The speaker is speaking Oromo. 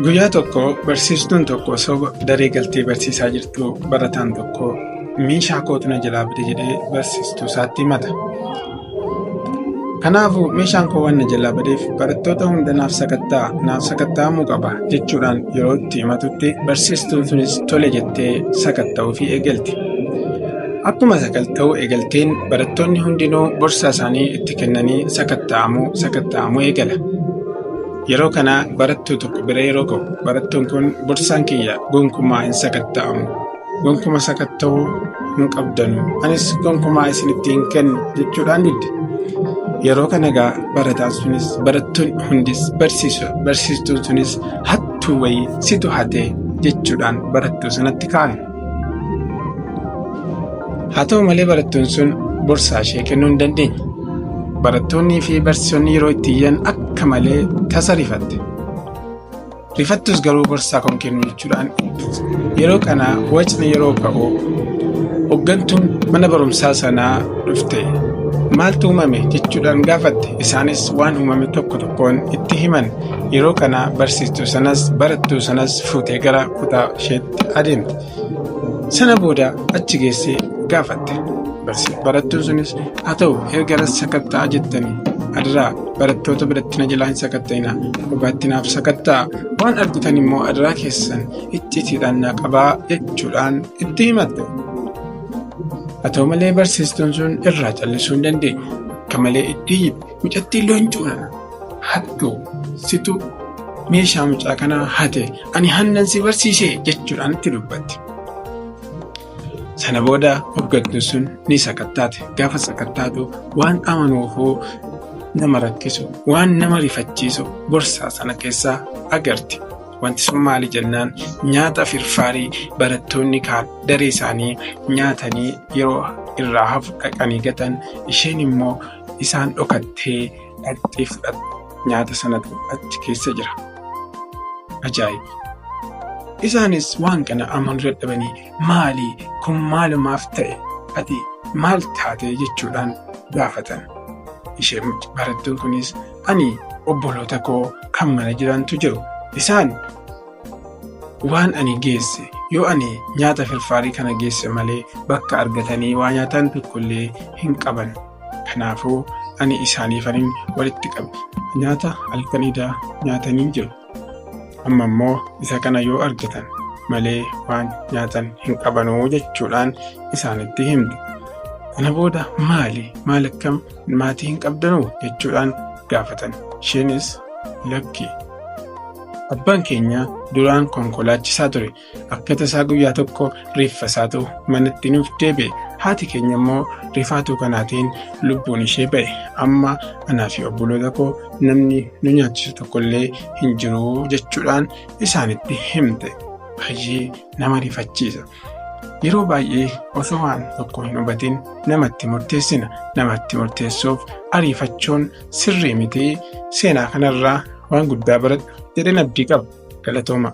Guyyaa tokko barsiistuun tokko osoo daree galtee barsiisaa jirtu barataan tokko meeshaa kootu na jalaa bade jedhee barsiistuu isaatti himata. Kanaafuu meeshaan koo waan na jalaa badeef barattoota hunda naaf sakatta'amuu qaba jechuudhaan yeroo itti himatutti barsiistuun sunis tole jettee sakatta'uufii eegalti. Akkuma sakatta'uu eegalteen barattoonni hundinuu borsaa isaanii itti kennanii sakatta'amuu eegala. Yeroo kana barattuu tokko bira yeroo ga'u barattuun kun borsaan kiyya gonkumaa hin sakatta'amu. Gonkuma sakatta'uu hin qabdanu. Anis gonkumaa isinitti hin kennu jechuudhaan didde. Yeroo kana egaa barataan sunis barattoonni hundis barsiistuun sunis hattuu wayii situ hatee jechuudhaan barattuu sanatti ka'an. Haa ta'u malee barattuun sun borsaa ishee kennuu hin dandeenye. Barattoonnii fi barsiisonni yeroo itti iyyan akka malee tasa rifatte. Rifattus garuu borsaa kan kennu jechuudhaan yeroo kana wacni yeroo ka'u hooggantuun mana barumsaa sanaa dhufte maaltu uumame jechuudhaan gaafatte. Isaanis waan uumame tokko tokkoon itti himan. Yeroo kana barsiistuu sanas barattuu sanas fuutee gara kutaa isheetti adeemte. Sana booda achi geessee gaafatte. Barattuun sunis haa ta'u erga sakatta'aa jettanii adaraa barattoota biratti na jalaa hin sakatta'inaa dhugaatti naaf sakatta'aa waan argitan immoo adaraa keessan ittitiidhaan na qabaa jechuudhaan itti himatte. Haa ta'u malee barsiistuun sun irraa callisuu hin dandeenye. Akka malee itti mucattiin loon cuunana. Hattuu situ meeshaa mucaa kanaa hate ani hannan si barsiisee jechuudhaan itti dubbatti. Sana booda hooggantuun sun ni sakattaate. Gaafa sakattaatu waan amanuufuu nama rakkisu, waan nama rifachiisu borsaa sana keessaa agarti. Wanti sun maali jennaan nyaata firfaarii barattoonni kaan daree isaanii nyaatanii yeroo irraa hafu dhaqanii gatan isheen immoo isaan dhokattee dhaqxee fudhatte. Nyaata sanatu achi keessa jira. Ajaa'iba! Isaanis waan kana amanuu dadhabanii maali kun maalumaaf ta'e ati maal taatee jechuudhaan gaafatan. Ishee barattuun kunis ani obboloota koo kan mana jirantu jiru. Isaan waan ani geesse yoo ani nyaata firfaarii kana geesse malee bakka argatanii waa nyaatan tokkollee hin qaban. Kanaafuu ani isaaniifaniin walitti qabe. Nyaata halkaniidhaa nyaatanii jiru. Amma immoo isa kana yoo argatan malee waan nyaatan hin qabanuu jechuudhaan isaanitti himte. Kana booda maal akkam maatii hin qabdanuu jechuudhaan gaafatan. Isheenis lakki abbaan keenya duraan konkolaachisaa ture. Akka tasaa guyyaa tokko reeffasaatu manatti nuuf deebi'e. Haati keenya immoo rifaatuu kanaatiin lubbuun ishee ba'e. Amma anaa fi obboloota koo namni nu nyaachisu tokkollee hin jiru jechuudhaan isaanitti himte. Baay'ee nama rifachiisa. Yeroo baay'ee osoo waan tokko hin hubatin namatti murteessina. Namatti murteessuuf ariifachuun sirrii miti. Seenaa kanarraa waan guddaa baradhu jedheen abdii qaba. Galatooma.